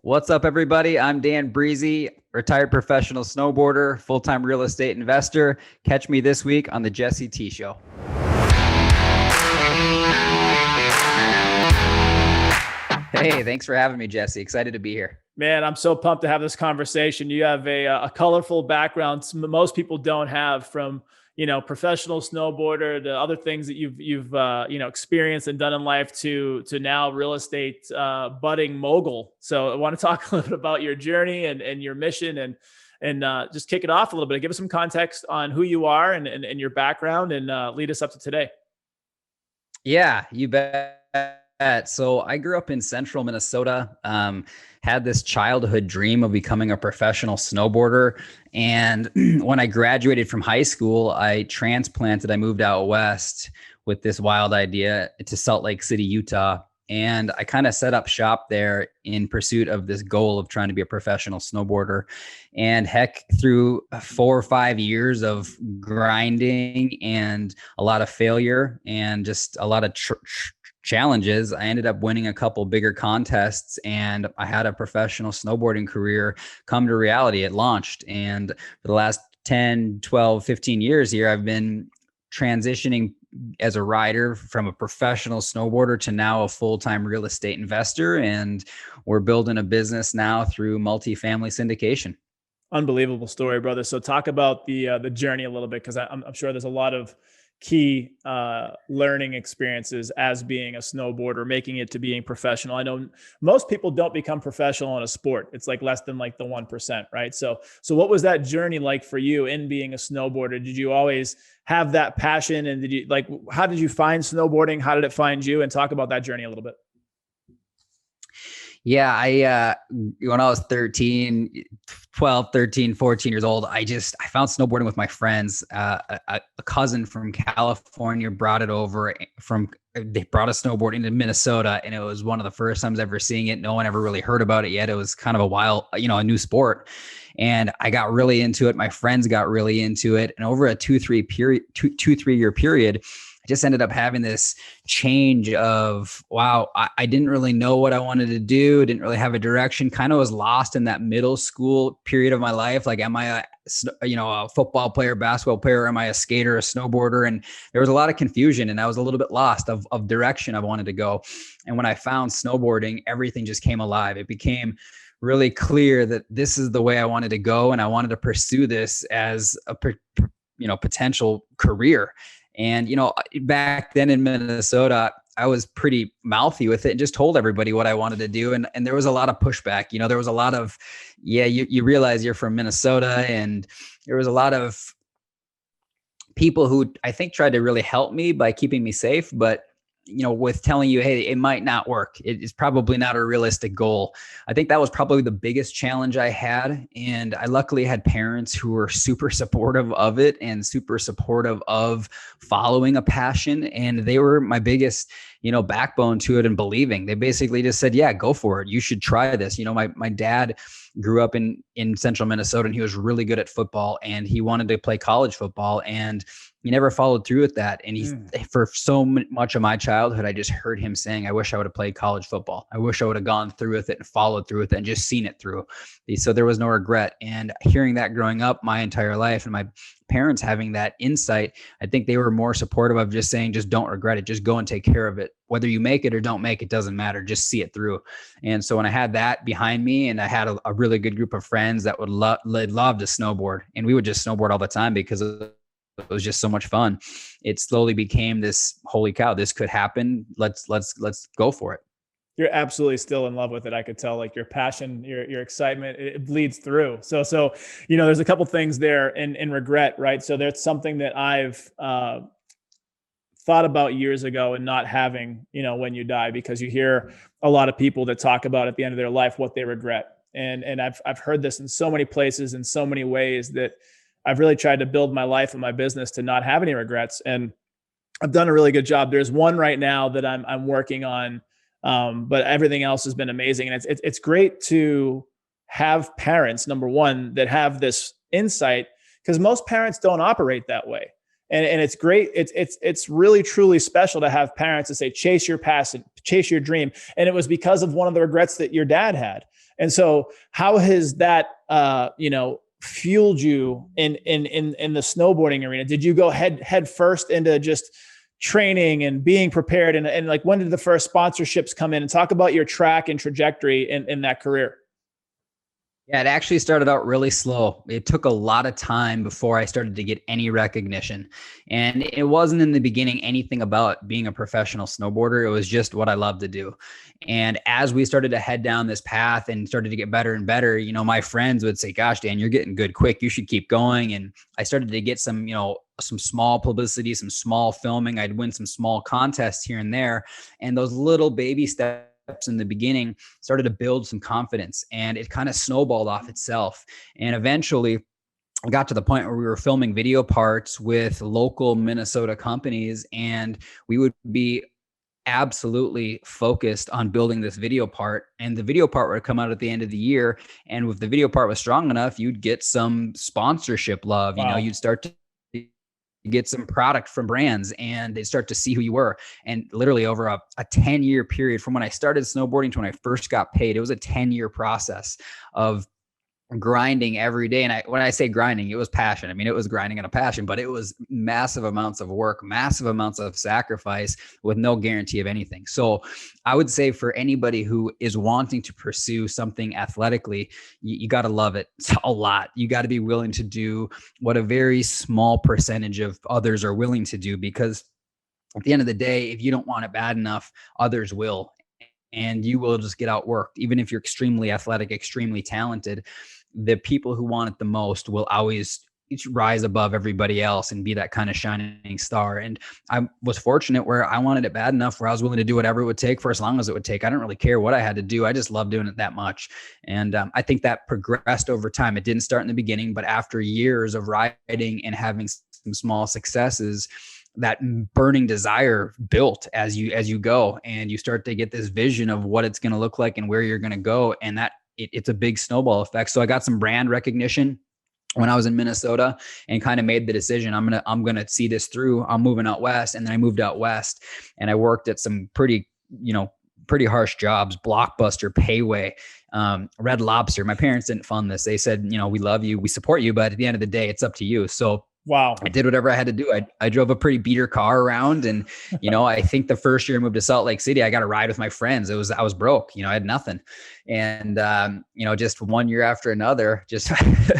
What's up, everybody? I'm Dan Brisse, retired professional snowboarder, full-time real estate investor. Catch me this week on the Jesse T Show. Hey, thanks for having me, Jesse. Excited to be here. Man, I'm so pumped to have this conversation. You have a colorful background most people don't have, from professional snowboarder to other things that you've experienced and done in life to now real estate budding mogul. So I want to talk a little bit about your journey and your mission and just kick it off a little bit. Give us some context on who you are and your background, and lead us up to today. Yeah, you bet. So I grew up in central Minnesota, had this childhood dream of becoming a professional snowboarder. And when I graduated from high school, I moved out west with this wild idea to Salt Lake City, Utah. And I kind of set up shop there in pursuit of this goal of trying to be a professional snowboarder. And heck, through 4 or 5 years of grinding and a lot of failure and just a lot of challenges, I ended up winning a couple bigger contests, and I had a professional snowboarding career come to reality. It launched. And for the last 10, 12, 15 years here, I've been transitioning as a rider from a professional snowboarder to now a full-time real estate investor. And we're building a business now through multifamily syndication. Unbelievable story, brother. So talk about the journey a little bit, because I'm sure there's a lot of key learning experiences as being a snowboarder, making it to being professional. I know most people don't become professional in a sport. It's like less than like the 1%, right? So what was that journey like for you in being a snowboarder? Did you always have that passion? And how did you find snowboarding? How did it find you? And talk about that journey a little bit. Yeah, when I was 12, 13, 14 years old, I found snowboarding with my friends. A cousin from California brought it over they brought a snowboard into Minnesota, and it was one of the first times ever seeing it. No one ever really heard about it yet. It was kind of a new sport. And I got really into it. My friends got really into it. And over a 2-3 year period, I just ended up having this change of, wow, I didn't really know what I wanted to do. Didn't really have a direction. Kind of was lost in that middle school period of my life. Like, am I a football player, basketball player? Or am I a skater, a snowboarder? And there was a lot of confusion, and I was a little bit lost of direction I wanted to go. And when I found snowboarding, everything just came alive. It became really clear that this is the way I wanted to go. And I wanted to pursue this as a potential career. And, back then in Minnesota, I was pretty mouthy with it and just told everybody what I wanted to do. And there was a lot of pushback. There was a lot of, you realize you're from Minnesota. And there was a lot of people who I think tried to really help me by keeping me safe. But with telling you, hey, it might not work. It's probably not a realistic goal. I think that was probably the biggest challenge I had. And I luckily had parents who were super supportive of it and super supportive of following a passion. And they were my biggest, backbone to it and believing. They basically just said, yeah, go for it. You should try this. My dad grew up in central Minnesota, and he was really good at football, and he wanted to play college football, and he never followed through with that. And for so much of my childhood, I just heard him saying, I wish I would have played college football. I wish I would have gone through with it and followed through with it and just seen it through. So there was no regret. And hearing that growing up my entire life, and my parents having that insight, I think they were more supportive of just saying, just don't regret it. Just go and take care of it. Whether you make it or don't make it, doesn't matter. Just see it through. And so when I had that behind me, and I had a really good group of friends that would love to snowboard, and we would just snowboard all the time because it was just so much fun. It slowly became this, holy cow, this could happen. Let's go for it. You're absolutely still in love with it. I could tell, like, your passion, your excitement, it bleeds through. So, there's a couple things there in regret, right? So there's something that I've thought about years ago, and not having, when you die, because you hear a lot of people that talk about at the end of their life what they regret. And I've heard this in so many places, in so many ways, that I've really tried to build my life and my business to not have any regrets. And I've done a really good job. There's one right now that I'm working on. But everything else has been amazing. And it's great to have parents, number one, that have this insight, because most parents don't operate that way. And it's great. It's really, truly special to have parents that say, chase your passion, chase your dream. And it was because of one of the regrets that your dad had. And so how has that, fueled you in the snowboarding arena? Did you go head first into just training and being prepared? And like, when did the first sponsorships come in? And talk about your track and trajectory in that career. Yeah, it actually started out really slow. It took a lot of time before I started to get any recognition. And it wasn't in the beginning anything about being a professional snowboarder. It was just what I love to do. And as we started to head down this path and started to get better and better, my friends would say, "Gosh, Dan, you're getting good quick. You should keep going." And I started to get some small publicity, some small filming. I'd win some small contests here and there. And those little baby steps in the beginning started to build some confidence, and it kind of snowballed off itself. And eventually I got to the point where we were filming video parts with local Minnesota companies, and we would be absolutely focused on building this video part, and the video part would come out at the end of the year. And if the video part was strong enough, you'd get some sponsorship love. Wow. You'd start to get some product from brands, and they start to see who you were. And literally over a 10-year period from when I started snowboarding to when I first got paid, it was a 10-year process of grinding every day. And when I say grinding, it was passion. I mean, it was grinding and a passion, but it was massive amounts of work, massive amounts of sacrifice with no guarantee of anything. So I would say for anybody who is wanting to pursue something athletically, you got to love it a lot. You got to be willing to do what a very small percentage of others are willing to do, because at the end of the day, if you don't want it bad enough, others will. And you will just get outworked. Even if you're extremely athletic, extremely talented, the people who want it the most will always rise above everybody else and be that kind of shining star. And I was fortunate where I wanted it bad enough where I was willing to do whatever it would take for as long as it would take. I didn't really care what I had to do. I just loved doing it that much. And I think that progressed over time. It didn't start in the beginning, but after years of riding and having some small successes, that burning desire built as you go, and you start to get this vision of what it's going to look like and where you're going to go. And that it's a big snowball effect. So I got some brand recognition when I was in Minnesota and kind of made the decision, I'm going to see this through. I'm moving out west. And then I moved out west and I worked at some pretty harsh jobs, Blockbuster, Payway, Red Lobster. My parents didn't fund this. They said, we love you, we support you, but at the end of the day, it's up to you. So wow. I did whatever I had to do. I drove a pretty beater car around, and, I think the first year I moved to Salt Lake City, I got a ride with my friends. I was broke, I had nothing. And, just one year after another, just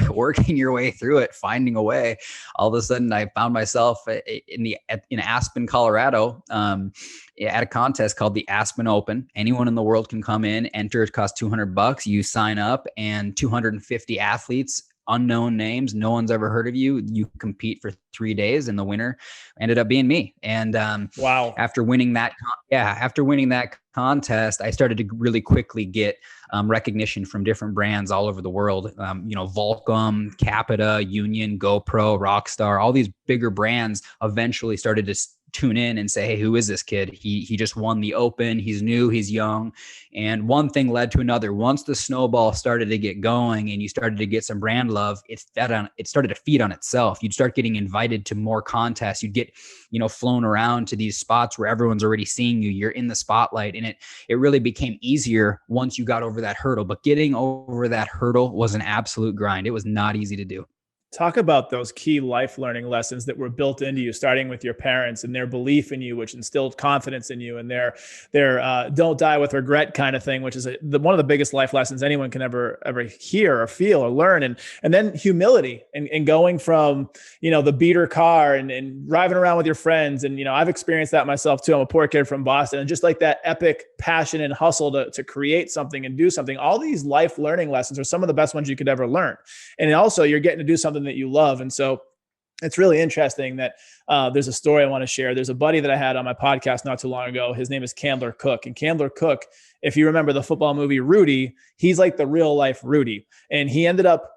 working your way through it, finding a way. All of a sudden I found myself in Aspen, Colorado, at a contest called the Aspen Open. Anyone in the world can come in, enter. It costs $200. You sign up, and 250 athletes, unknown names, no one's ever heard of you. You compete for 3 days, and the winner ended up being me. And wow. After winning that contest, I started to really quickly get recognition from different brands all over the world. Volcom, Capita, Union, GoPro, Rockstar, all these bigger brands eventually started to tune in and say, "Hey, who is this kid? He just won the Open. He's new, he's young." And one thing led to another. Once the snowball started to get going and you started to get some brand love, it started to feed on itself. You'd start getting invited to more contests. You'd get, flown around to these spots where everyone's already seeing you. You're in the spotlight, and it really became easier once you got over that hurdle. But getting over that hurdle was an absolute grind. It was not easy to do. Talk about those key life learning lessons that were built into you, starting with your parents and their belief in you, which instilled confidence in you, and their don't die with regret kind of thing, which is one of the biggest life lessons anyone can ever hear or feel or learn. And then humility and going from, the beater car and driving around with your friends. And, I've experienced that myself too. I'm a poor kid from Boston, and just like that epic passion and hustle to create something and do something. All these life learning lessons are some of the best ones you could ever learn. And also you're getting to do something that you love. And so it's really interesting that there's a story I want to share. There's a buddy that I had on my podcast not too long ago. His name is Candler Cook. And Candler Cook, if you remember the football movie Rudy, he's like the real life Rudy. And he ended up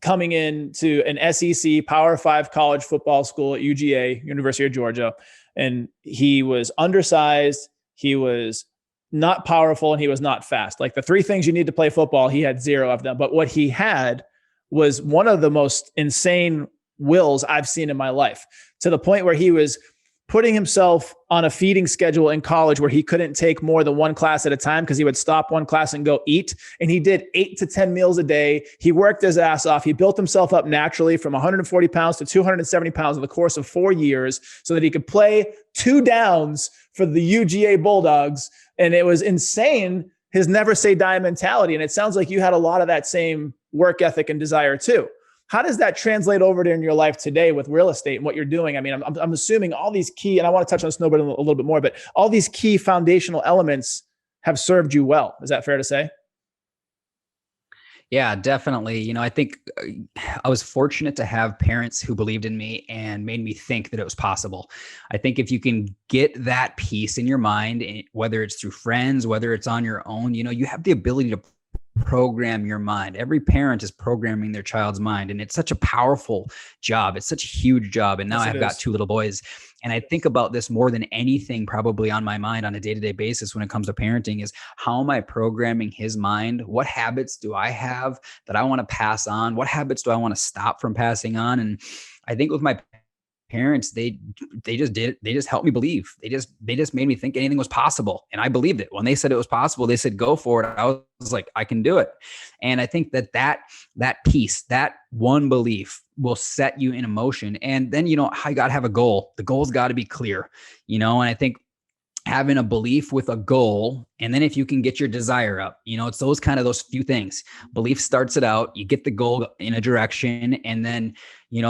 coming into an SEC Power 5 college football school at UGA, University of Georgia. And he was undersized. He was not powerful, and he was not fast. Like the three things you need to play football, he had zero of them. But what he had was one of the most insane wills I've seen in my life, to the point where he was putting himself on a feeding schedule in college where he couldn't take more than one class at a time because he would stop one class and go eat. And he did 8 to 10 meals a day. He worked his ass off. He built himself up naturally from 140 pounds to 270 pounds in the course of 4 years so that he could play 2 downs for the UGA Bulldogs. And it was insane, his never say die mentality. And it sounds like you had a lot of that same work ethic and desire too. How does that translate over to in your life today with real estate and what you're doing? I mean, I'm assuming all these key, and I want to touch on snowboarding a little bit more, but all these key foundational elements have served you well. Is that fair to say? Yeah, definitely. I think I was fortunate to have parents who believed in me and made me think that it was possible. I think if you can get that piece in your mind, whether it's through friends, whether it's on your own, you have the ability to program your mind. Every parent is programming their child's mind, and it's such a powerful job. It's such a huge job. And now Yes, I've got 2 little boys, and I think about this more than anything probably on my mind on a day-to-day basis when it comes to parenting is, how am I programming his mind? What habits do I have that I want to pass on? What habits do I want to stop from passing on? And I think with my parents, they just helped me believe. They just made me think anything was possible. And I believed it. When they said it was possible, they said, go for it. I was like, I can do it. And I think that piece, that one belief will set you in motion. And then, I got to have a goal. The goal's got to be clear, and I think having a belief with a goal, and then if you can get your desire up, it's those few things. Belief starts it out, you get the goal in a direction, and then, you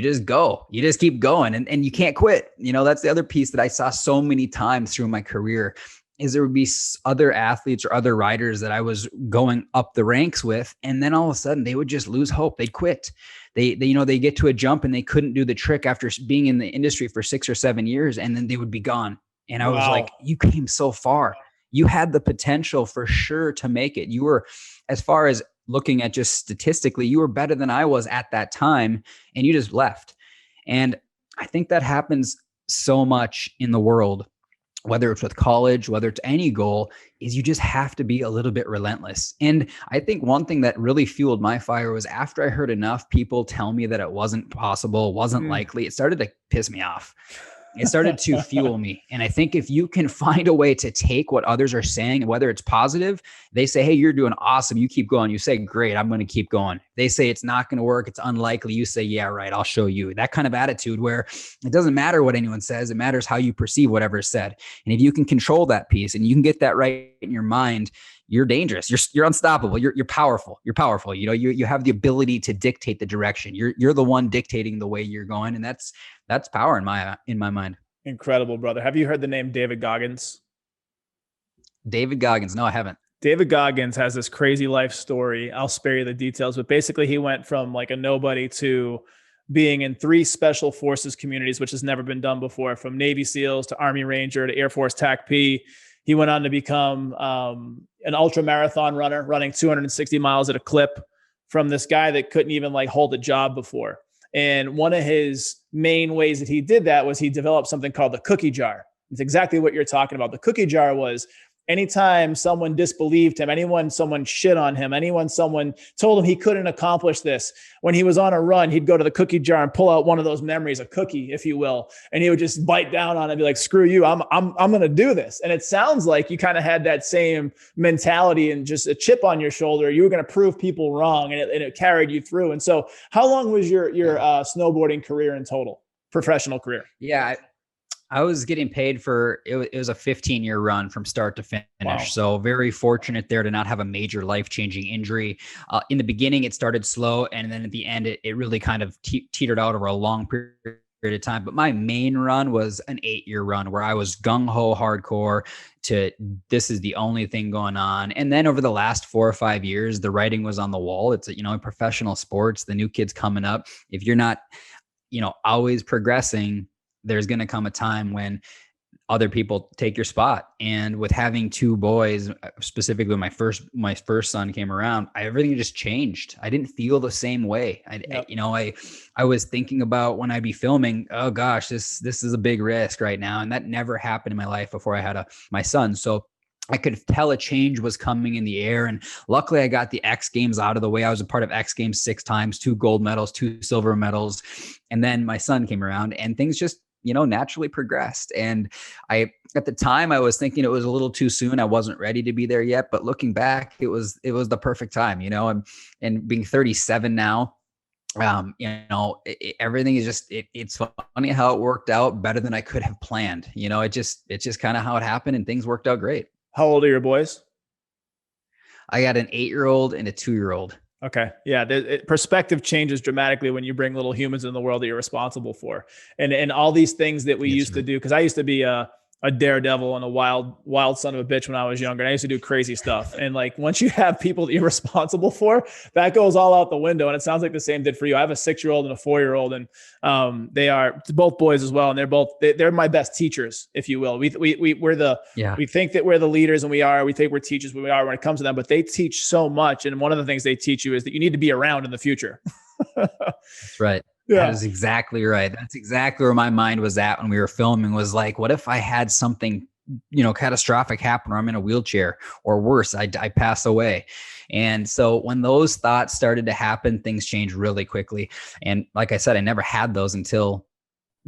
just go, you just keep going, and you can't quit. That's the other piece that I saw so many times through my career, is there would be other athletes or other riders that I was going up the ranks with, and then all of a sudden they would just lose hope. They'd quit. They get to a jump and they couldn't do the trick after being in the industry for 6 or 7 years, and then they would be gone. And I was like, you came so far. You had the potential for sure to make it. You were, as far as looking at just statistically, you were better than I was at that time, and you just left. And I think that happens so much in the world, whether it's with college, whether it's any goal, is you just have to be a little bit relentless. And I think one thing that really fueled my fire was after I heard enough people tell me that it wasn't possible, wasn't likely, it started to piss me off. It started to fuel me. And I think if you can find a way to take what others are saying, whether it's positive, they say, hey, you're doing awesome, you keep going. You say, great, I'm going to keep going. They say it's not going to work, it's unlikely. You say, yeah, right, I'll show you. That kind of attitude where it doesn't matter what anyone says, it matters how you perceive whatever is said. And if you can control that piece and you can get that right in your mind, you're dangerous. You're unstoppable. You're powerful. You're powerful. You have the ability to dictate the direction. You're the one dictating the way you're going. And that's power in my mind. Incredible, brother. Have you heard the name David Goggins? David Goggins. No, I haven't. David Goggins has this crazy life story. I'll spare you the details, but basically he went from like a nobody to being in 3 special forces communities, which has never been done before, from Navy SEALs to Army Ranger to Air Force TAC-P. He went on to become an ultra marathon runner, running 260 miles at a clip, from this guy that couldn't even hold a job before. And one of his main ways that he did that was he developed something called the cookie jar. It's exactly what you're talking about. The cookie jar was anytime someone disbelieved him, someone shit on him, someone told him he couldn't accomplish this, when he was on a run, he'd go to the cookie jar and pull out one of those memories, a cookie, if you will. And he would just bite down on it and be like, screw you, I'm going to do this. And it sounds like you kind of had that same mentality and just a chip on your shoulder. You were going to prove people wrong, and it carried you through. And so how long was your snowboarding career in total, professional career? Yeah. I was getting paid for it. It was a 15-year run from start to finish. Wow. So very fortunate there to not have a major life-changing injury. In the beginning, it started slow. And then at the end, it really kind of teetered out over a long period of time. But my main run was an 8-year run where I was gung-ho hardcore to this is the only thing going on. And then over the last 4 or 5 years, the writing was on the wall. It's, in professional sports, the new kids coming up, if you're not, always progressing, there's going to come a time when other people take your spot. And with having 2 boys, specifically when my first son came around, everything just changed. I didn't feel the same way. I was thinking about when I'd be filming, oh gosh, this is a big risk right now. And that never happened in my life before I had my son. So I could tell a change was coming in the air. And luckily I got the X Games out of the way. I was a part of X Games 6 times, 2 gold medals, 2 silver medals. And then my son came around and things just naturally progressed. And at the time I was thinking it was a little too soon. I wasn't ready to be there yet, but looking back, it was the perfect time, and being 37 now, everything is just, it's funny how it worked out better than I could have planned. It's just kind of how it happened, and things worked out great. How old are your boys? I got an 8-year-old and a 2-year-old. Okay. Yeah. Perspective changes dramatically when you bring little humans in the world that you're responsible for. And all these things that we used to do. Cause I used to be a daredevil and a wild son of a bitch when I was younger. And I used to do crazy stuff. And like, once you have people that you're responsible for, that goes all out the window. And it sounds like the same did for you. I have a 6-year-old and a 4-year-old, and they are both boys as well. And they're my best teachers, if you will. We think that we're the leaders, and we think we're teachers when it comes to them, but they teach so much. And one of the things they teach you is that you need to be around in the future. That's right. Yeah. That is exactly right. That's exactly where my mind was at when we were filming, was like, what if I had something, catastrophic happen, or I'm in a wheelchair, or worse, I pass away. And so when those thoughts started to happen, things changed really quickly. And like I said, I never had those until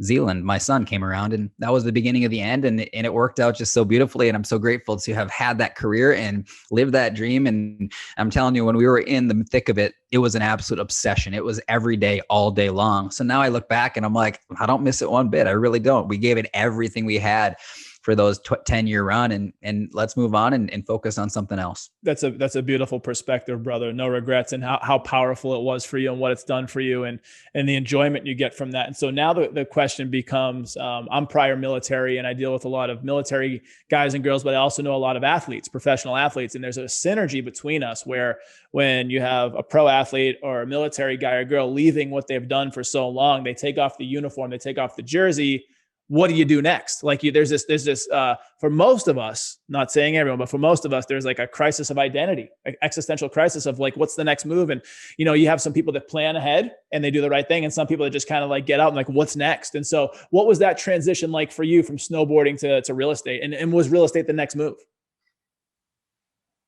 Zealand, my son, came around, and that was the beginning of the end. And it worked out just so beautifully. And I'm so grateful to have had that career and live that dream. And I'm telling you, when we were in the thick of it, it was an absolute obsession. It was every day, all day long. So now I look back and I'm like, I don't miss it one bit. I really don't. We gave it everything we had for those 10-year run, and let's move on and focus on something else. That's a beautiful perspective, brother. No regrets, and how powerful it was for you and what it's done for you, and the enjoyment you get from that. And so now the question becomes, I'm prior military, and I deal with a lot of military guys and girls, but I also know a lot of athletes, professional athletes. And there's a synergy between us where when you have a pro athlete or a military guy or girl leaving what they've done for so long, they take off the uniform, they take off the jersey. What do you do next? Like there's this, for most of us, not saying everyone, but for most of us, there's like a crisis of identity, an existential crisis of like, what's the next move? And, you have some people that plan ahead and they do the right thing, and some people that just kind of like get out and like, what's next? And so what was that transition like for you from snowboarding to real estate? And was real estate the next move?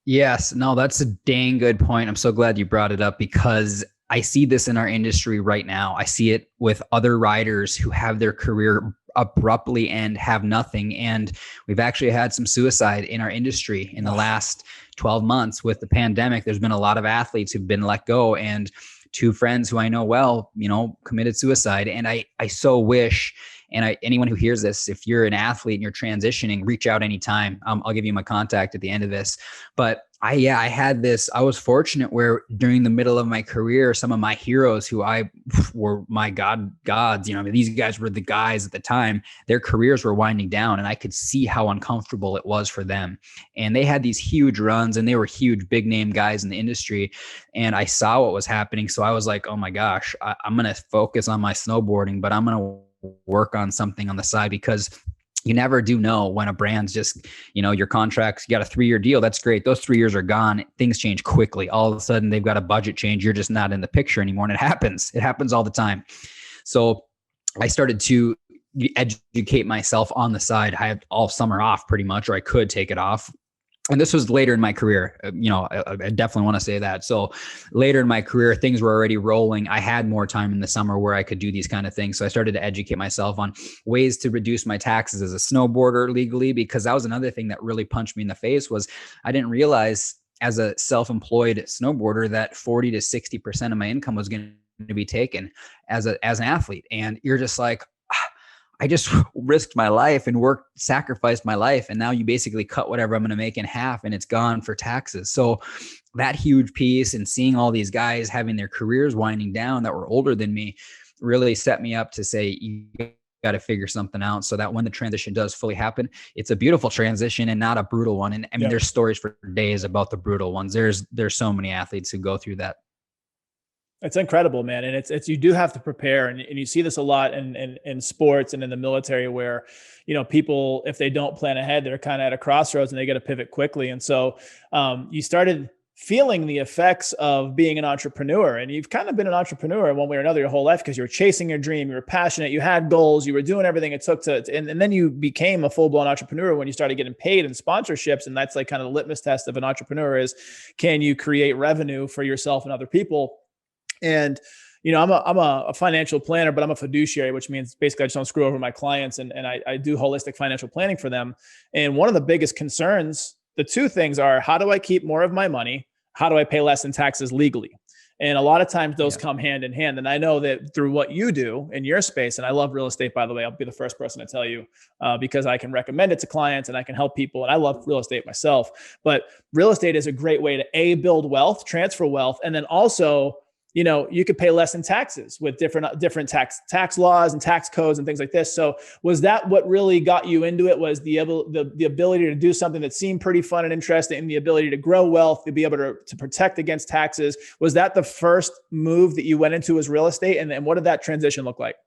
Yes, no, that's a dang good point. I'm so glad you brought it up, because I see this in our industry right now. I see it with other riders who have their career abruptly end, have nothing. And we've actually had some suicide in our industry in the last 12 months with the pandemic. There's been a lot of athletes who've been let go, and 2 friends who I know well, committed suicide. And I so wish, and anyone who hears this, if you're an athlete and you're transitioning, reach out anytime. I'll give you my contact at the end of this. But I had this, I was fortunate where during the middle of my career, some of my heroes who were my gods, these guys were the guys at the time, their careers were winding down, and I could see how uncomfortable it was for them. And they had these huge runs, and they were huge, big name guys in the industry. And I saw what was happening. So I was like, oh my gosh, I'm going to focus on my snowboarding, but I'm going to work on something on the side, because you never do know when a brand's just, your contracts, you got a 3-year deal. That's great. Those 3 years are gone. Things change quickly. All of a sudden they've got a budget change. You're just not in the picture anymore. And it happens all the time. So I started to educate myself on the side. I had all summer off pretty much, or I could take it off. And this was later in my career. I definitely want to say that. So later in my career, things were already rolling. I had more time in the summer where I could do these kind of things. So I started to educate myself on ways to reduce my taxes as a snowboarder legally, because that was another thing that really punched me in the face. Was I didn't realize as a self-employed snowboarder that 40 to 60% of my income was going to be taken as an athlete. And you're just like, I just risked my life and sacrificed my life. And now you basically cut whatever I'm going to make in half, and it's gone for taxes. So that huge piece, and seeing all these guys having their careers winding down that were older than me, really set me up to say, you got to figure something out so that when the transition does fully happen, it's a beautiful transition and not a brutal one. And I mean, there's stories for days about the brutal ones. There's so many athletes who go through that. It's incredible, man. And it's, you do have to prepare. And you see this a lot in sports and in the military where, people, if they don't plan ahead, they're kind of at a crossroads and they got to pivot quickly. And so you started feeling the effects of being an entrepreneur, and you've kind of been an entrepreneur in one way or another your whole life, because you were chasing your dream, you were passionate, you had goals, you were doing everything it took and then you became a full-blown entrepreneur when you started getting paid in sponsorships. And that's like kind of the litmus test of an entrepreneur is, can you create revenue for yourself and other people? And, I'm a financial planner, but I'm a fiduciary, which means basically I just don't screw over my clients, and I do holistic financial planning for them. And one of the biggest concerns, the two things are, how do I keep more of my money? How do I pay less in taxes legally? And a lot of times those come hand in hand. And I know that through what you do in your space, and I love real estate, by the way, I'll be the first person to tell you, because I can recommend it to clients and I can help people. And I love real estate myself, but real estate is a great way to build wealth, transfer wealth, and then also, you could pay less in taxes with different tax laws and tax codes and things like this. So was that what really got you into it? Was the ability to do something that seemed pretty fun and interesting, and the ability to grow wealth, to be able to protect against taxes? Was that the first move that you went into as real estate? And then what did that transition look like?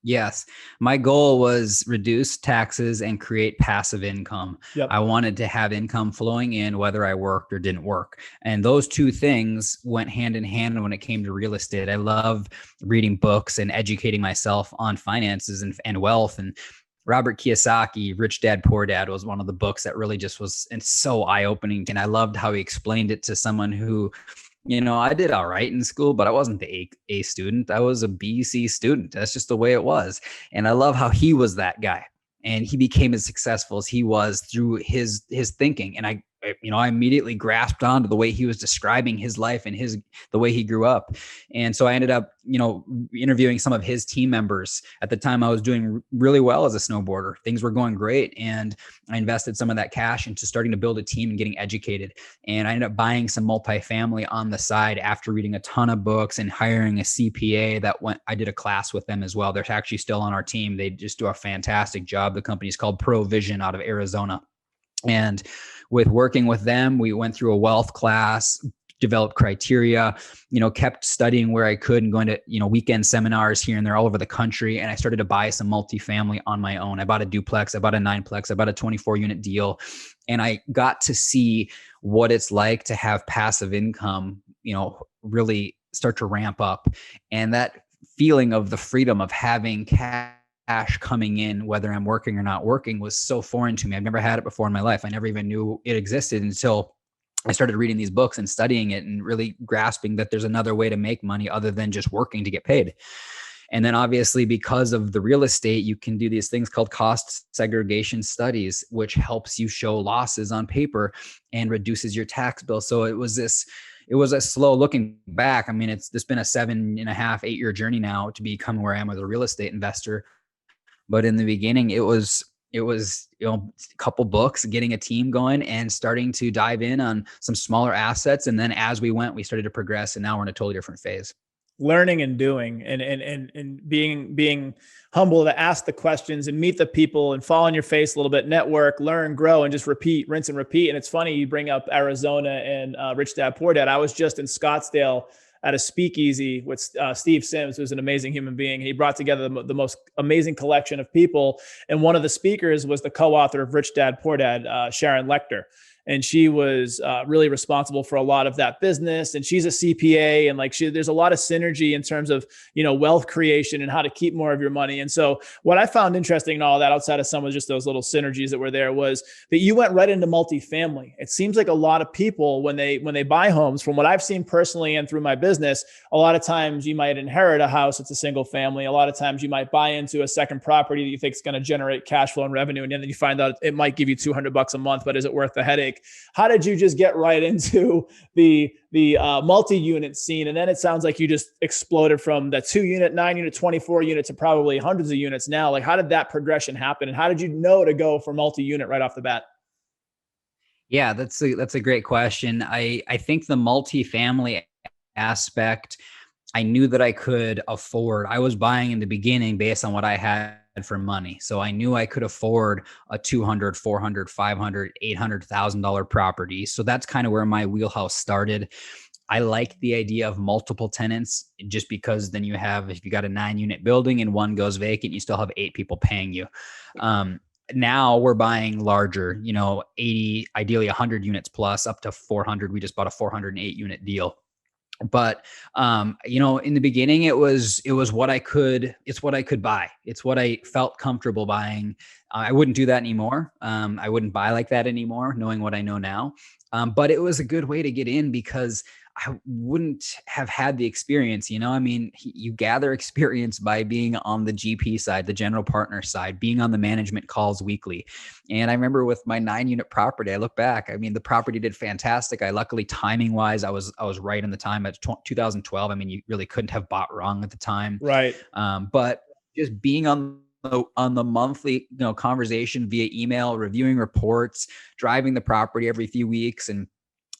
Yes. My goal was reduce taxes and create passive income. Yep. I wanted to have income flowing in whether I worked or didn't work. And those two things went hand in hand when it came to real estate. I love reading books and educating myself on finances and wealth. And Robert Kiyosaki, Rich Dad, Poor Dad, was one of the books that really just was and so eye-opening. And I loved how he explained it to someone who, I did all right in school, but I wasn't the A student. I was a B, C student. That's just the way it was. And I love how he was that guy. And he became as successful as he was through his thinking. And I immediately grasped onto the way he was describing his life and the way he grew up. And so I ended up, interviewing some of his team members. At the time, I was doing really well as a snowboarder. Things were going great. And I invested some of that cash into starting to build a team and getting educated. And I ended up buying some multifamily on the side after reading a ton of books and hiring a CPA I did a class with them as well. They're actually still on our team. They just do a fantastic job. The company is called Provision out of Arizona. And with working with them, we went through a wealth class, developed criteria, kept studying where I could and going to, weekend seminars here and there all over the country. And I started to buy some multifamily on my own. I bought a duplex, I bought a 9-plex, I bought a 24-unit deal. And I got to see what it's like to have passive income, really start to ramp up. And that feeling of the freedom of having cash coming in, whether I'm working or not working, was so foreign to me. I've never had it before in my life. I never even knew it existed until I started reading these books and studying it and really grasping that there's another way to make money other than just working to get paid. And then obviously, because of the real estate, you can do these things called cost segregation studies, which helps you show losses on paper and reduces your tax bill. So it was a slow looking back. I mean, it's been a 7.5, 8-year journey now to become where I am as a real estate investor. But in the beginning, it was a couple books, getting a team going and starting to dive in on some smaller assets. And then as we went, we started to progress, and now we're in a totally different phase. Learning and doing, and being humble to ask the questions and meet the people and fall on your face a little bit, network, learn, grow, and just repeat, rinse and repeat. And it's funny you bring up Arizona and Rich Dad Poor Dad. I was just in Scottsdale at a speakeasy with Steve Sims, who's an amazing human being. He brought together the most amazing collection of people. And one of the speakers was the co-author of Rich Dad, Poor Dad, Sharon Lechter. And she was really responsible for a lot of that business. And she's a CPA, and there's a lot of synergy in terms of, wealth creation and how to keep more of your money. And so what I found interesting in all that, outside of some of just those little synergies that were there, was that you went right into multifamily. It seems like a lot of people, when they buy homes, from what I've seen personally and through my business, a lot of times you might inherit a house. It's a single family. A lot of times you might buy into a second property that you think is going to generate cash flow and revenue. And then you find out it might give you $200 a month, but is it worth the headache? How did you just get right into the multi-unit scene? And then it sounds like you just exploded from the 2-unit, 9-unit, 24-unit to probably hundreds of units now. Like, how did that progression happen? And how did you know to go for multi-unit right off the bat? Yeah, that's a great question. I think the multifamily aspect, I knew that I could afford. I was buying in the beginning based on what I had for money. So I knew I could afford a $200,000, $400,000, $500,000, $800,000 property. So that's kind of where my wheelhouse started. I like the idea of multiple tenants, just because then if you got a 9-unit building and one goes vacant, you still have 8 people paying you. Now we're buying larger, 80, ideally 100 units plus, up to 400. We just bought a 408-unit deal. But, in the beginning, it's what I could buy. It's what I felt comfortable buying. I wouldn't do that anymore. I wouldn't buy like that anymore, knowing what I know now. But it was a good way to get in, because I wouldn't have had the experience. I mean, you gather experience by being on the GP side, the general partner side, being on the management calls weekly. And I remember with my 9-unit property, I look back, I mean, the property did fantastic. I luckily, timing wise, I was right in the time at 2012. I mean, you really couldn't have bought wrong at the time. Right. But just being on the monthly, conversation via email, reviewing reports, driving the property every few weeks. And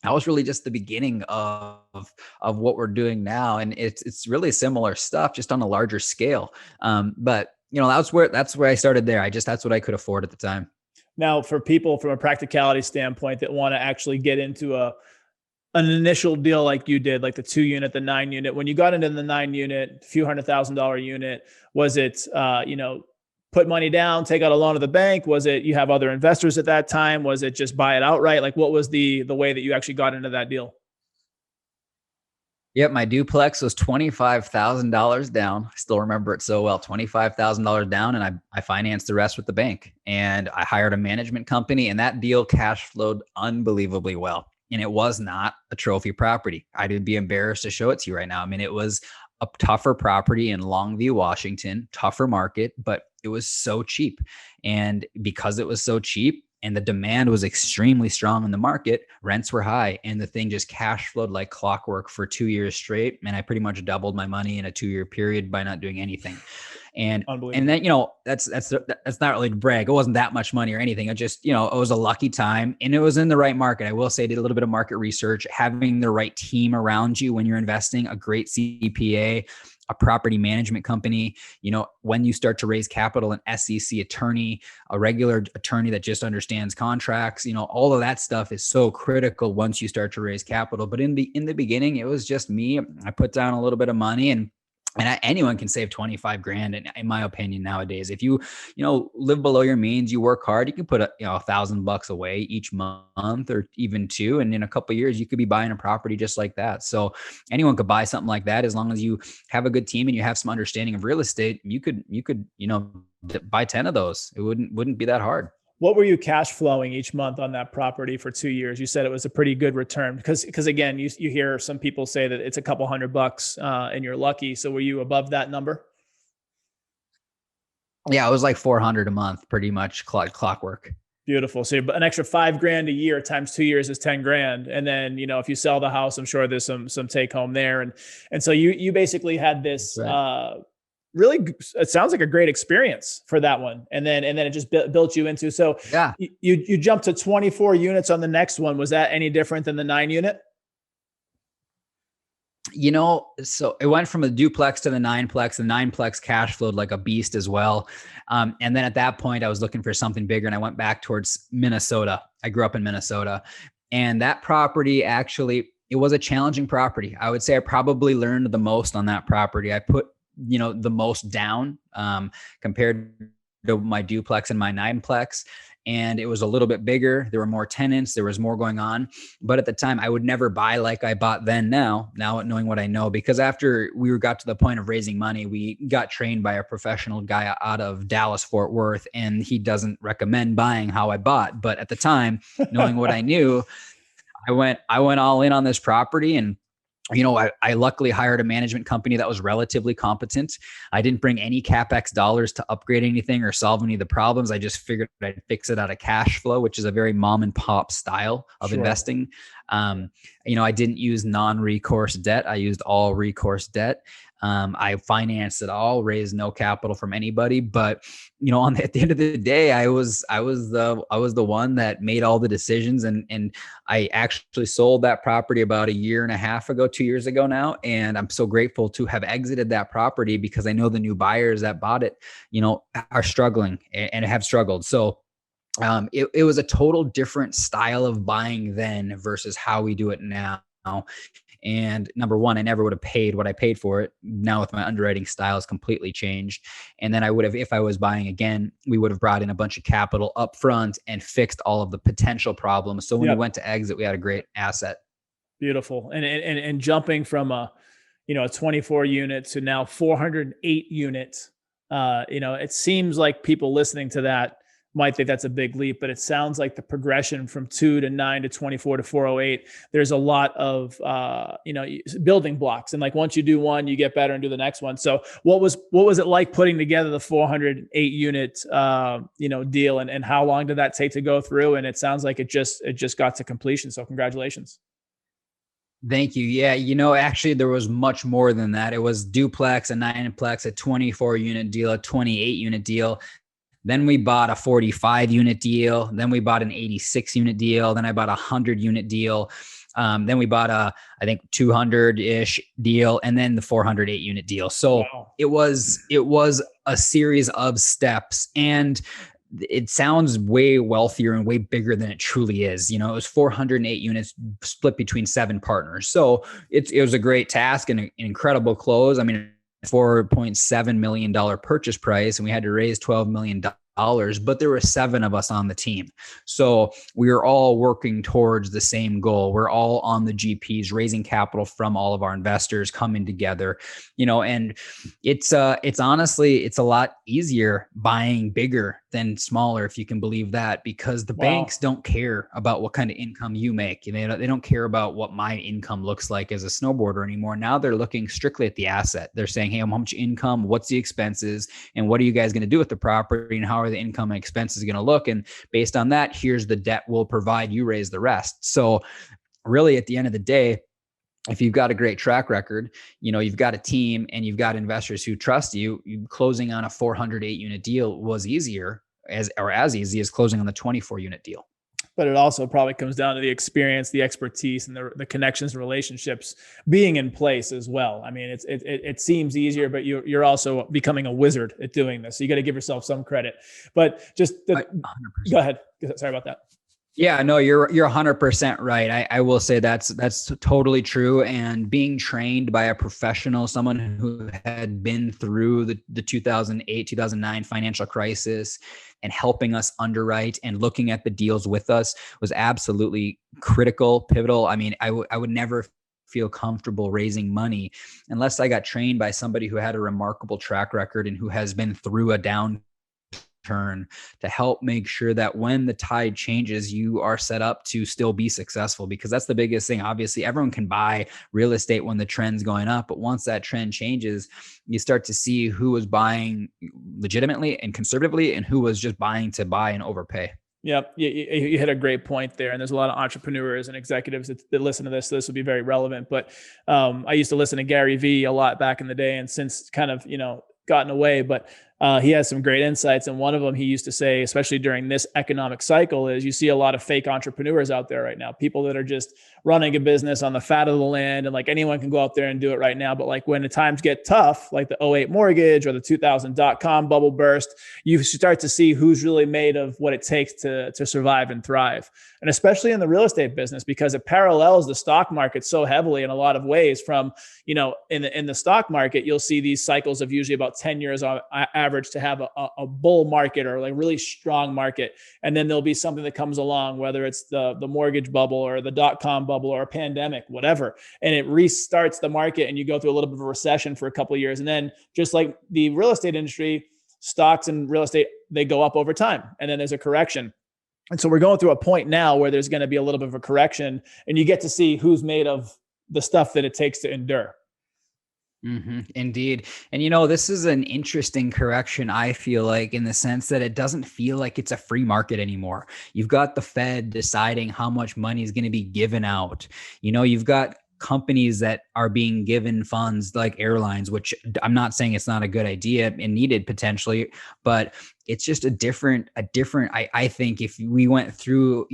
that was really just the beginning of what we're doing now. And it's really similar stuff, just on a larger scale. But that's where I started there. That's what I could afford at the time. Now, for people from a practicality standpoint that want to actually get into an initial deal like you did, like the 2-unit, the 9-unit, when you got into the 9-unit, a few $100,000 unit, was it, put money down, take out a loan at the bank? Was it, you have other investors at that time? Was it just buy it outright? Like, what was the way that you actually got into that deal? Yep, my duplex was $25,000 down. I still remember it so well. $25,000 down, and I financed the rest with the bank. And I hired a management company, and that deal cash flowed unbelievably well. And it was not a trophy property. I'd be embarrassed to show it to you right now. I mean, it was a tougher property in Longview, Washington, tougher market, but it was so cheap. And because it was so cheap, and the demand was extremely strong in the market, rents were high, and the thing just cash flowed like clockwork for 2 years straight. And I pretty much doubled my money in a 2-year period by not doing anything. And then, that's not really to brag. It wasn't that much money or anything. It just, it was a lucky time, and it was in the right market. I will say, I did a little bit of market research, having the right team around you when you're investing, a great CPA, a property management company, when you start to raise capital, an SEC attorney, a regular attorney that just understands contracts, all of that stuff is so critical once you start to raise capital. But in the beginning, it was just me. I put down a little bit of money, and anyone can save 25 grand in my opinion nowadays. If you live below your means, you work hard, you can put $1,000 away each month, or even two, and in a couple of years you could be buying a property just like that. So anyone could buy something like that, as long as you have a good team and you have some understanding of real estate. You could buy 10 of those. It wouldn't be that hard. What were you cash flowing each month on that property for 2 years? You said it was a pretty good return, because again, you hear some people say that it's a couple $100 and you're lucky. So were you above that number? Yeah, it was like 400 a month, pretty much clockwork. Beautiful. So an extra $5,000 a year times 2 years is 10 grand. And then, if you sell the house, I'm sure there's some take home there. And so you basically had this, really, it sounds like a great experience for that one. And then it just built you into, so yeah, you jumped to 24 units on the next one. Was that any different than the 9-unit? So it went from a duplex to the 9-plex. The 9-plex cash flowed like a beast as well. And then at that point, I was looking for something bigger, and I went back towards Minnesota. I grew up in Minnesota, and that property actually, it was a challenging property. I would say I probably learned the most on that property. I put the most down compared to my duplex and my 9-plex. And it was a little bit bigger. There were more tenants. There was more going on. But at the time, I would never buy like I bought then now knowing what I know, because after we got to the point of raising money, we got trained by a professional guy out of Dallas, Fort Worth, and he doesn't recommend buying how I bought. But at the time, knowing what I knew, I went all in on this property. And I luckily hired a management company that was relatively competent. I didn't bring any CapEx dollars to upgrade anything or solve any of the problems. I just figured I'd fix it out of cash flow, which is a very mom and pop style of investing. I didn't use non-recourse debt. I used all recourse debt. I financed it all, raised no capital from anybody. But at the end of the day, I was the one that made all the decisions, and I actually sold that property about 1.5 years, 2 years ago now, and I'm so grateful to have exited that property, because I know the new buyers that bought it, are struggling and have struggled. So it was a total different style of buying then versus how we do it now. And number one, I never would have paid what I paid for it. Now with my underwriting style has completely changed. And then I would have, if I was buying again, we would have brought in a bunch of capital up front and fixed all of the potential problems. So when we went to exit, we had a great asset. Beautiful. And jumping from a 24 unit to now 408 units, it seems like people listening to that might think that's a big leap, but it sounds like the progression from 2 to 9 to 24 to 408, there's a lot of, building blocks. And like, once you do one, you get better and do the next one. So what was it like putting together the 408 unit, deal, and how long did that take to go through? And it sounds like it just got to completion. So congratulations. Thank you. Yeah, actually there was much more than that. It was duplex, a 9-plex, a 24 unit deal, a 28 unit deal. Then we bought a 45 unit deal. Then we bought an 86 unit deal. Then I bought a 100 unit deal. Then we bought I think 200-ish deal, and then the 408 unit deal. So wow. It was a series of steps, and it sounds way wealthier and way bigger than it truly is. It was 408 units split between 7 partners. So it was a great task and an incredible close. I mean, $4.7 million purchase price, and we had to raise $12 million. But there were 7 of us on the team. So we were all working towards the same goal. We're all on the GPs, raising capital from all of our investors, coming together, and it's honestly, it's a lot easier buying bigger than smaller, if you can believe that, because the banks don't care about what kind of income you make. They don't care about what my income looks like as a snowboarder anymore. Now they're looking strictly at the asset. They're saying, hey, how much income, what's the expenses, and what are you guys going to do with the property, and how are the income and expenses going to look? And based on that, here's the debt we'll provide, you raise the rest. So really, at the end of the day, if you've got a great track record, you've got a team and you've got investors who trust you, closing on a 408 unit deal was easier as easy as closing on the 24 unit deal. But it also probably comes down to the experience, the expertise, and the connections and relationships being in place as well. I mean, it seems easier, but you're also becoming a wizard at doing this. So you got to give yourself some credit. But go ahead. Sorry about that. Yeah, no, you're 100% right. I will say that's totally true. And being trained by a professional, someone who had been through the 2008, 2009 financial crisis and helping us underwrite and looking at the deals with us was absolutely critical, pivotal. I mean, I would never feel comfortable raising money unless I got trained by somebody who had a remarkable track record and who has been through a downturn to help make sure that when the tide changes, you are set up to still be successful, because that's the biggest thing. Obviously, everyone can buy real estate when the trend's going up, but once that trend changes, you start to see who was buying legitimately and conservatively and who was just buying to buy and overpay. Yep. You hit a great point there. And there's a lot of entrepreneurs and executives that listen to this. So this will be very relevant. But I used to listen to Gary Vee a lot back in the day, and since kind of, gotten away, but he has some great insights. And one of them he used to say, especially during this economic cycle, is you see a lot of fake entrepreneurs out there right now, people that are just running a business on the fat of the land. And like anyone can go out there and do it right now. But like when the times get tough, like the '08 mortgage or the 2000.com bubble burst, you start to see who's really made of what it takes to survive and thrive. And especially in the real estate business, because it parallels the stock market so heavily in a lot of ways. From, in the stock market, you'll see these cycles of usually about 10 years on average to have a bull market or like really strong market. And then there'll be something that comes along, whether it's the mortgage bubble or the .com bubble or a pandemic, whatever. And it restarts the market and you go through a little bit of a recession for a couple of years. And then just like the real estate industry, stocks and real estate, they go up over time. And then there's a correction. And so we're going through a point now where there's going to be a little bit of a correction, and you get to see who's made of the stuff that it takes to endure. Mm-hmm, indeed. And, this is an interesting correction, I feel like, in the sense that it doesn't feel like it's a free market anymore. You've got the Fed deciding how much money is going to be given out. You've got companies that are being given funds like airlines, which I'm not saying it's not a good idea and needed potentially, but it's just a different, I think if we went through,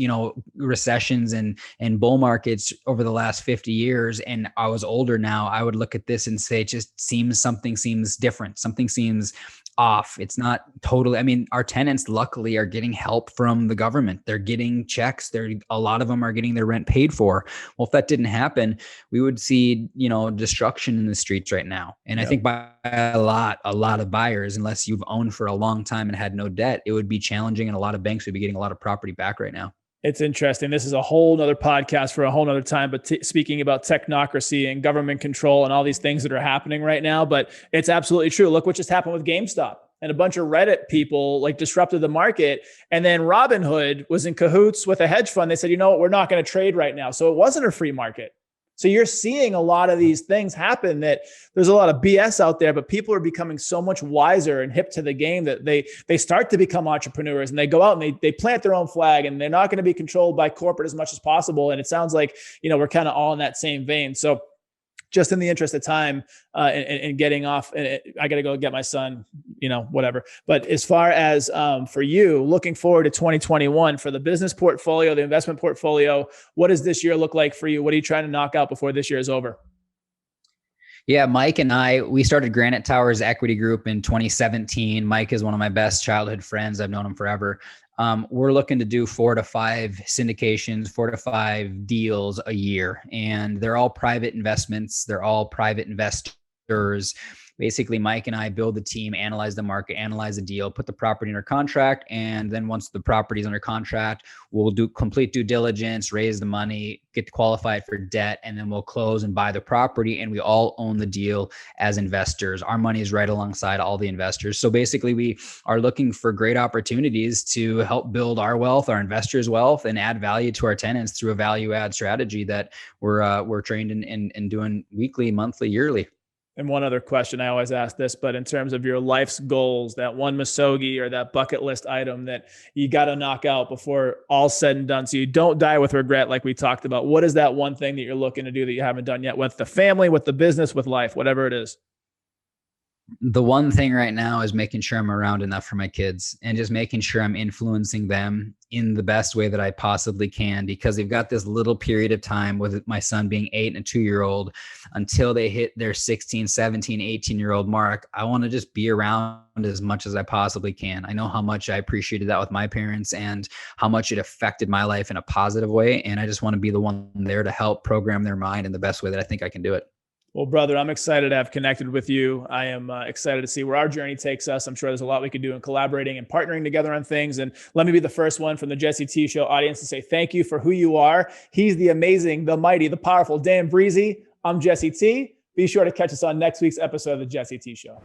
recessions and bull markets over the last 50 years and I was older now, I would look at this and say, something seems different. Something seems off. It's not totally, our tenants luckily are getting help from the government. They're getting checks. A lot of them are getting their rent paid for. Well, if that didn't happen, we would see, destruction in the streets right now. And yep. I think by a lot of buyers, unless you've owned for a long time and had no debt, it would be challenging, and a lot of banks would be getting a lot of property back right now. It's interesting. This is a whole nother podcast for a whole nother time, but speaking about technocracy and government control and all these things that are happening right now, but it's absolutely true. Look what just happened with GameStop. and a bunch of Reddit people like disrupted the market. And then Robinhood was in cahoots with a hedge fund. They said, you know what, we're not going to trade right now. So it wasn't a free market. So you're seeing a lot of these things happen, that there's a lot of BS out there, but people are becoming so much wiser and hip to the game that they start to become entrepreneurs, and they go out and they plant their own flag, and they're not going to be controlled by corporate as much as possible. And it sounds like, we're kind of all in that same vein. So just in the interest of time and getting off, and I got to go get my son, whatever. But as far as for you, looking forward to 2021 for the business portfolio, the investment portfolio, what does this year look like for you? What are you trying to knock out before this year is over? Yeah, Mike and we started Granite Towers Equity Group in 2017. Mike is one of my best childhood friends. I've known him forever. We're looking to do 4 to 5 syndications, 4 to 5 deals a year, and they're all private investments. They're all private investors. Basically, Mike and I build the team, analyze the market, analyze the deal, put the property under contract. And then once the property is under contract, we'll do complete due diligence, raise the money, get qualified for debt, and then we'll close and buy the property. And we all own the deal as investors. Our money is right alongside all the investors. So basically, we are looking for great opportunities to help build our wealth, our investors' wealth, and add value to our tenants through a value add strategy that we're trained in doing weekly, monthly, yearly. And one other question, I always ask this, but in terms of your life's goals, that one Misogi or that bucket list item that you got to knock out before all's said and done, so you don't die with regret like we talked about, what is that one thing that you're looking to do that you haven't done yet, with the family, with the business, with life, whatever it is? The one thing right now is making sure I'm around enough for my kids, and just making sure I'm influencing them in the best way that I possibly can, because they've got this little period of time with my son being 8 and a 2-year-old until they hit their 16, 17, 18-year-old mark. I want to just be around as much as I possibly can. I know how much I appreciated that with my parents and how much it affected my life in a positive way. And I just want to be the one there to help program their mind in the best way that I think I can do it. Well, brother, I'm excited to have connected with you. I am excited to see where our journey takes us. I'm sure there's a lot we could do in collaborating and partnering together on things. And let me be the first one from the Jesse T Show audience to say thank you for who you are. He's the amazing, the mighty, the powerful Dan Brisse. I'm Jesse T. Be sure to catch us on next week's episode of the Jesse T Show.